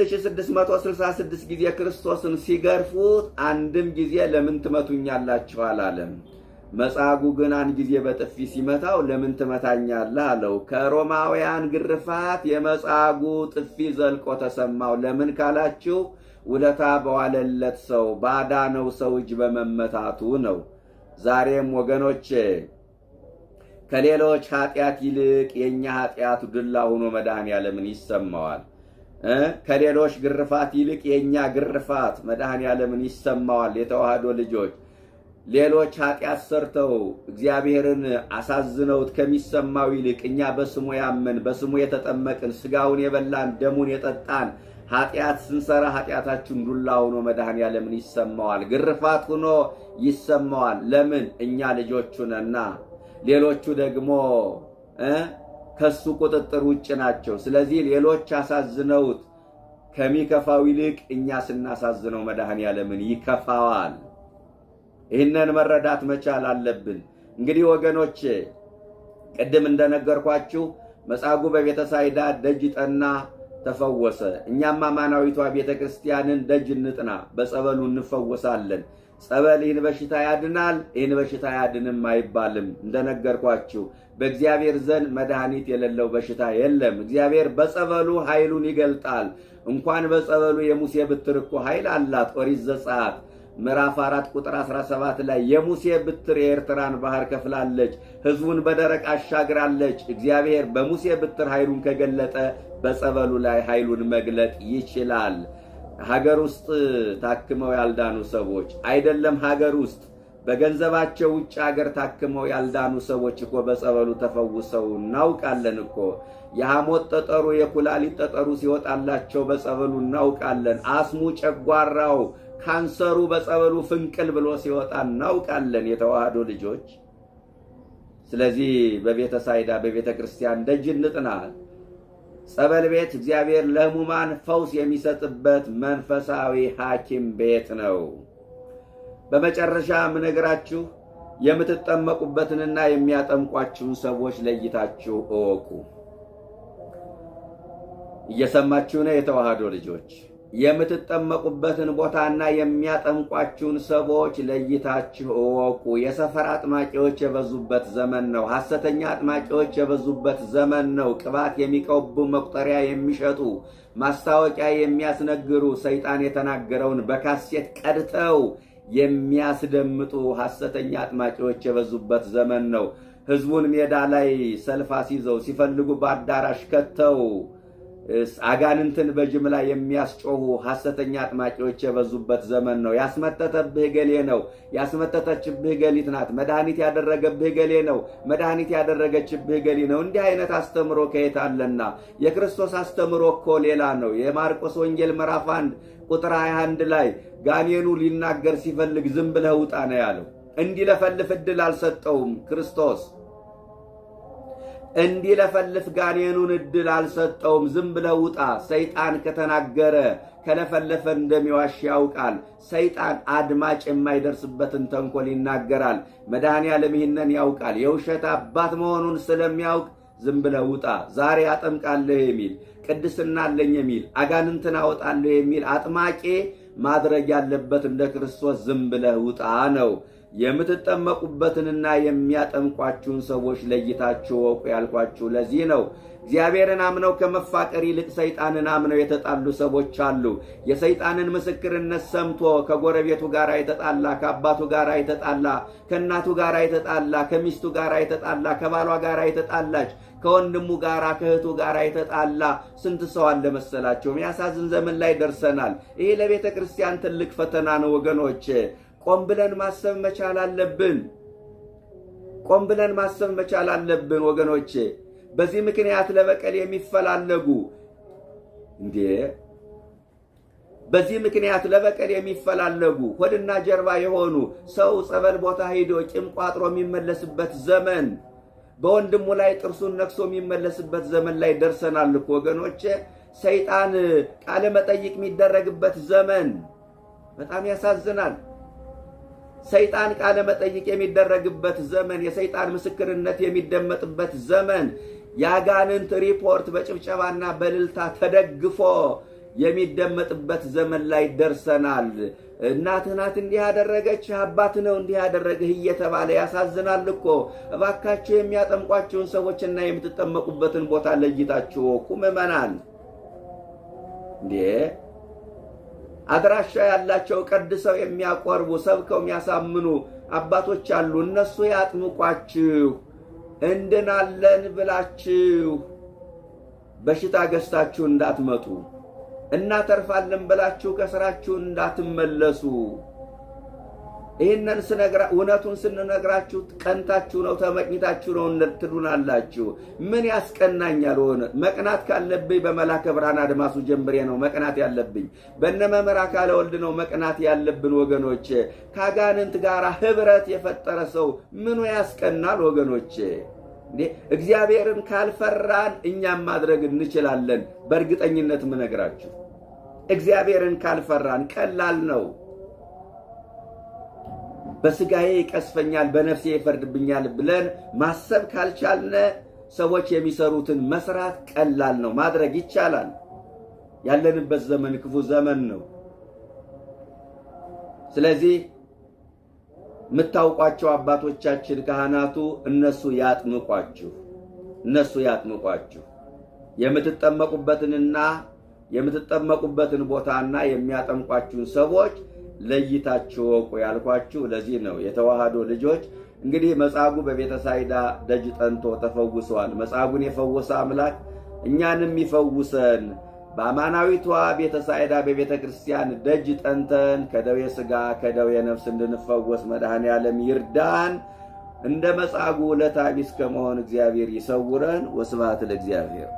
6666 ጊዜ ክርስቶስን ሲገርፉት አንድም ጊዜ ለምን ትመቱኛላችሁ አላለም። መጻጉዕ ግን አንድ ጊዜ በጥፊ ሲመታው ለምን ትመታኛለህ አለው። ከሮማውያን ግርፋት የመጻጉዕ ጥፊ ዘልቆ ተሰማው። ለምን ካላችሁ ውለታ በዋለለት ሰው ባዳነው ሰው እጅ በመመታቱ ነው። ዛሬም ወገኖቼ ከሌሎች ኃጢአት ይልቅ የኛ ኃጢአት ዱላ ሆኖ መድኃኔዓለምን ይሰማዋል። ከሌሎች ግርፋት ይልቅ የኛ ግርፋት መድኃኔዓለምን ይሰማዋል። የተዋህዶ ልጆች ሌሎች ኃጢአት ሰርተው እግዚአብሔርን አሳዝነውት ከሚሰማው ይልቅ እኛ በስሙ ያመን በስሙ የተጠመቅን ስጋውን የበላን ደሙን የጠጣን ኃጢአት ስንሰራ ኃጢአታችን ዱላ ሆኖ መድኃኔዓለምን ይሰማዋል፣ ግርፋት ሆኖ ይሰማዋል። ለምን? እኛ ልጆቹ ነና። ሌሎቹ ደግሞ ከሱ ቁጥጥር ውጭ ናቸው። ስለዚህ ሌሎች አሳዝነውት ከሚከፋው ይልቅ እኛ ስናሳዝነው መድኃኔዓለምን ይከፋዋል። ይህንን መረዳት መቻል አለብን። እንግዲህ ወገኖቼ ቅድም እንደነገርኳችሁ መጻጉዕ በቤተ ሳይዳ ደጅ ጠና፣ ተፈወሰ። እኛም አማናዊቷ ቤተ ክርስቲያንን ደጅ እንጥና፣ በጸበሉ እንፈወሳለን። ጸበል ይህን በሽታ ያድናል፣ ይህን በሽታ ያድንም አይባልም። እንደነገርኳችሁ በእግዚአብሔር ዘንድ መድኃኒት የሌለው በሽታ የለም። እግዚአብሔር በጸበሉ ኃይሉን ይገልጣል። እንኳን በጸበሉ የሙሴ ብትር እኮ ኃይል አላት። ኦሪት ዘጸአት ምዕራፍ 4 ቁጥር 17 ላይ የሙሴ ብትር የኤርትራን ባህር ከፍላለች፣ ሕዝቡን በደረቅ አሻግራለች። እግዚአብሔር በሙሴ ብትር ኃይሉን ከገለጠ በጸበሉ ላይ ኃይሉን መግለጥ ይችላል። ሀገር ውስጥ ታክመው ያልዳኑ ሰዎች አይደለም፣ ሀገር ውስጥ በገንዘባቸው ውጭ ሀገር ታክመው ያልዳኑ ሰዎች እኮ በጸበሉ ተፈውሰው እናውቃለን እኮ። የሐሞት ጠጠሩ የኩላሊት ጠጠሩ ሲወጣላቸው በጸበሉ እናውቃለን። አስሙ፣ ጨጓራው፣ ካንሰሩ በጸበሉ ፍንቅል ብሎ ሲወጣ እናውቃለን የተዋህዶ ልጆች። ስለዚህ በቤተ ሳይዳ በቤተ ክርስቲያን ደጅ እንጥና። ጸበል ቤት እግዚአብሔር ለሕሙማን ፈውስ የሚሰጥበት መንፈሳዊ ሐኪም ቤት ነው። በመጨረሻ ምነግራችሁ የምትጠመቁበትንና የሚያጠምቋችሁን ሰዎች ለይታችሁ እወቁ። እየሰማችሁ ነው የተዋህዶ ልጆች? የምትጠመቁበትን ቦታና የሚያጠምቋችሁን ሰዎች ለይታችሁ እወቁ። የሰፈር አጥማቂዎች የበዙበት ዘመን ነው። ሐሰተኛ አጥማቂዎች የበዙበት ዘመን ነው። ቅባት የሚቀቡ መቁጠሪያ የሚሸጡ ማስታወቂያ የሚያስነግሩ ሰይጣን የተናገረውን በካሴት ቀድተው የሚያስደምጡ ሐሰተኛ አጥማቂዎች የበዙበት ዘመን ነው። ሕዝቡን ሜዳ ላይ ሰልፍ አስይዘው ሲፈልጉ በአዳራሽ ከተው አጋንንትን በጅምላ የሚያስጮሁ ሐሰተኛ አጥማቂዎች የበዙበት ዘመን ነው። ያስመተተብህ ገሌ ነው፣ ያስመተተችብህ ገሊት ናት፣ መድኃኒት ያደረገብህ ገሌ ነው፣ መድኃኒት ያደረገችብህ ገሊ ነው። እንዲህ አይነት አስተምሮ ከየት አለና? የክርስቶስ አስተምሮ እኮ ሌላ ነው። የማርቆስ ወንጌል ምዕራፍ 1 ቁጥር 21 ላይ ጋኔኑ ሊናገር ሲፈልግ ዝም ብለህ ውጣ ነው ያለው። እንዲለፈልፍ ዕድል አልሰጠውም ክርስቶስ። እንዲለፈልፍ ጋኔኑን ዕድል አልሰጠውም። ዝም ብለህ ውጣ። ሰይጣን ከተናገረ ከለፈለፈ እንደሚዋሽ ያውቃል። ሰይጣን አድማጭ የማይደርስበትን ተንኮል ይናገራል። መድኃኔዓለም ይህንን ያውቃል። የውሸት አባት መሆኑን ስለሚያውቅ ዝም ብለህ ውጣ። ዛሬ አጠምቃለህ የሚል ቅድስና አለኝ የሚል አጋንንትን አወጣለህ የሚል አጥማቄ ማድረግ ያለበት እንደ ክርስቶስ ዝም ብለህ ውጣ ነው። የምትጠመቁበትንና የሚያጠምቋችሁን ሰዎች ለይታችሁ ወቁ ያልኳችሁ ለዚህ ነው። እግዚአብሔርን አምነው ከመፋቀር ይልቅ ሰይጣንን አምነው የተጣሉ ሰዎች አሉ። የሰይጣንን ምስክርነት ሰምቶ ከጎረቤቱ ጋር የተጣላ፣ ከአባቱ ጋር የተጣላ፣ ከእናቱ ጋር የተጣላ፣ ከሚስቱ ጋር የተጣላ፣ ከባሏ ጋር የተጣላች፣ ከወንድሙ ጋር ከእህቱ ጋር የተጣላ ስንት ሰው አለ መሰላቸው። የሚያሳዝን ዘመን ላይ ደርሰናል። ይሄ ለቤተ ክርስቲያን ትልቅ ፈተና ነው ወገኖች። ቆም ብለን ማሰብ መቻል አለብን። ቆም ብለን ማሰብ መቻል አለብን ወገኖቼ። በዚህ ምክንያት ለበቀል የሚፈላለጉ በዚህ ምክንያት ለበቀል የሚፈላለጉ ሆድና ጀርባ የሆኑ ሰው ጸበል ቦታ ሄዶ ቂም ቋጥሮ የሚመለስበት ዘመን፣ በወንድሙ ላይ ጥርሱን ነክሶ የሚመለስበት ዘመን ላይ ደርሰናል እኮ ወገኖቼ። ሰይጣን ቃለ መጠይቅ የሚደረግበት ዘመን በጣም ያሳዝናል። ሰይጣን ቃለ መጠይቅ የሚደረግበት ዘመን፣ የሰይጣን ምስክርነት የሚደመጥበት ዘመን፣ ያጋንንት ሪፖርት በጭብጨባና በልልታ ተደግፎ የሚደመጥበት ዘመን ላይ ደርሰናል። እናትህ ናት እንዲህ ያደረገች፣ አባትህ ነው እንዲህ ያደረገህ እየተባለ ያሳዝናል እኮ። እባካችሁ የሚያጠምቋችሁን ሰዎችና የምትጠመቁበትን ቦታ ለይታችሁ ወቁ ምዕመናን። አድራሻ ያላቸው ቀድሰው የሚያቆርቡ ሰብከው የሚያሳምኑ አባቶች አሉ። እነሱ ያጥምቋችሁ። እንድናለን ብላችሁ በሽታ ገዝታችሁ እንዳትመጡ፣ እናተርፋለን ብላችሁ ከስራችሁ እንዳትመለሱ። ይህንን እውነቱን ስንነግራችሁ ቀንታችሁ ነው ተመቅኝታችሁ ነው ትሉናላችሁ። ምን ያስቀናኛል? ሆነ መቅናት ካለብኝ በመላከ ብርሃን አድማሱ ጀምሬ ነው መቅናት ያለብኝ። በእነ መምህር አካለ ወልድ ነው መቅናት ያለብን ወገኖቼ። ከአጋንንት ጋር ህብረት የፈጠረ ሰው ምኑ ያስቀናል ወገኖቼ? እግዚአብሔርን ካልፈራን እኛም ማድረግ እንችላለን። በእርግጠኝነት ምነግራችሁ እግዚአብሔርን ካልፈራን ቀላል ነው። በስጋዬ ይቀስፈኛል በነፍሴ ይፈርድብኛል ብለን ማሰብ ካልቻልነ ሰዎች የሚሰሩትን መስራት ቀላል ነው። ማድረግ ይቻላል። ያለንበት ዘመን ክፉ ዘመን ነው። ስለዚህ የምታውቋቸው አባቶቻችን ካህናቱ እነሱ ያጥምቋችሁ። የምትጠመቁበትንና የምትጠመቁበትን ቦታና የሚያጠምቋችሁን ሰዎች ለይታችሁ ወቁ ያልኳችሁ ለዚህ ነው። የተዋህዶ ልጆች እንግዲህ መጻጉዕ በቤተ ሳይዳ ደጅ ጠንቶ ተፈውሰዋል። መጻጉዕን የፈወሰ አምላክ እኛንም ይፈውሰን። በአማናዊቷ ቤተ ሳይዳ በቤተ ክርስቲያን ደጅ ጠንተን ከደዌ ሥጋ ከደዌ ነፍስ እንድንፈወስ መድኃኔዓለም ይርዳን። እንደ መጻጉዕ ዕለተ ቢስ ከመሆን እግዚአብሔር ይሰውረን። ወስብሐት ለእግዚአብሔር።